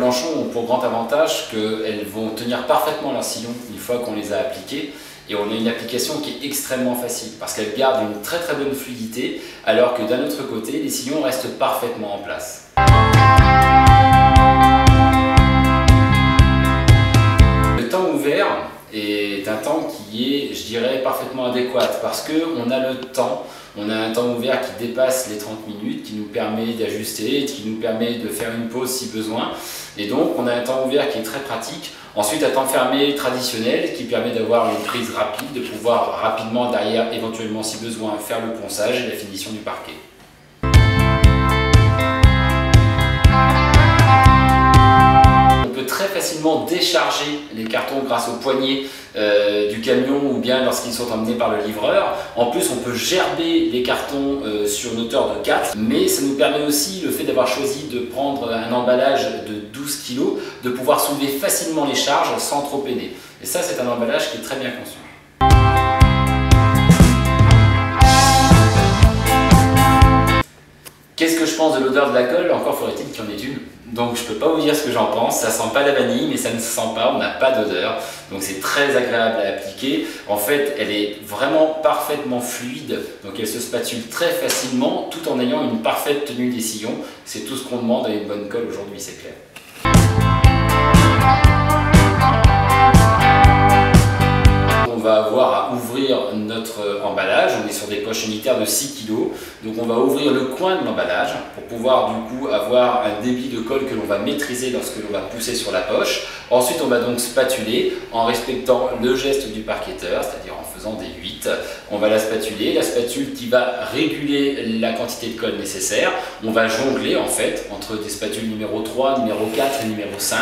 planchons ont pour grand avantage qu'elles vont tenir parfaitement leur sillon une fois qu'on les a appliquées. Et on a une application qui est extrêmement facile parce qu'elle garde une très bonne fluidité, alors que d'un autre côté, les sillons restent parfaitement en place. Le temps ouvert est un temps qui est, je dirais, parfaitement adéquat parce qu'on a le temps. On a un temps ouvert qui dépasse les 30 minutes, qui nous permet d'ajuster, qui nous permet de faire une pause si besoin. Et donc, on a un temps ouvert qui est très pratique. Ensuite, un temps fermé traditionnel qui permet d'avoir une prise rapide, de pouvoir rapidement derrière, éventuellement si besoin, faire le ponçage et la finition du parquet. On peut très facilement décharger les cartons grâce au poignet du camion ou bien lorsqu'ils sont emmenés par le livreur. En plus, on peut gerber les cartons sur une hauteur de 4, mais ça nous permet aussi, le fait d'avoir choisi de prendre un emballage de 12 kg, de pouvoir soulever facilement les charges sans trop peiner. Et ça, c'est un emballage qui est très bien conçu. Qu'est-ce que je pense de l'odeur de la colle? Encore faudrait-il qu'il y en ait une. Donc je ne peux pas vous dire ce que j'en pense, ça sent pas la vanille mais ça ne se sent pas, on n'a pas d'odeur. Donc c'est très agréable à appliquer. En fait, elle est vraiment parfaitement fluide, donc elle se spatule très facilement tout en ayant une parfaite tenue des sillons. C'est tout ce qu'on demande à une bonne colle aujourd'hui, c'est clair. On va avoir à ouvrir notre emballage, on est sur des poches unitaires de 6 kg, donc on va ouvrir le coin de l'emballage pour pouvoir du coup avoir un débit de colle que l'on va maîtriser lorsque l'on va pousser sur la poche. Ensuite on va donc spatuler en respectant le geste du parquetteur, c'est-à-dire en faisant des 8. On va la spatule qui va réguler la quantité de colle nécessaire. On va jongler en fait entre des spatules numéro 3, numéro 4 et numéro 5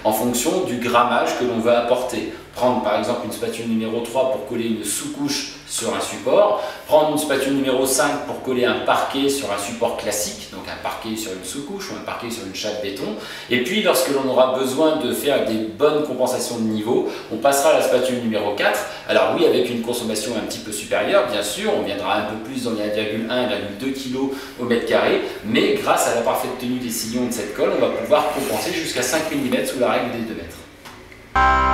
en fonction du grammage que l'on va apporter. Prendre par exemple une spatule numéro 3 pour coller une sous-couche sur un support, prendre une spatule numéro 5 pour coller un parquet sur un support classique, donc un parquet sur une sous-couche ou un parquet sur une chape béton. Et puis lorsque l'on aura besoin de faire des bonnes compensations de niveau, on passera à la spatule numéro 4. Alors oui, avec une consommation un petit peu supérieure, bien sûr, on viendra un peu plus dans les 1,1-1,2 kg au mètre carré, mais grâce à la parfaite tenue des sillons de cette colle, on va pouvoir compenser jusqu'à 5 mm sous la règle des 2 mètres.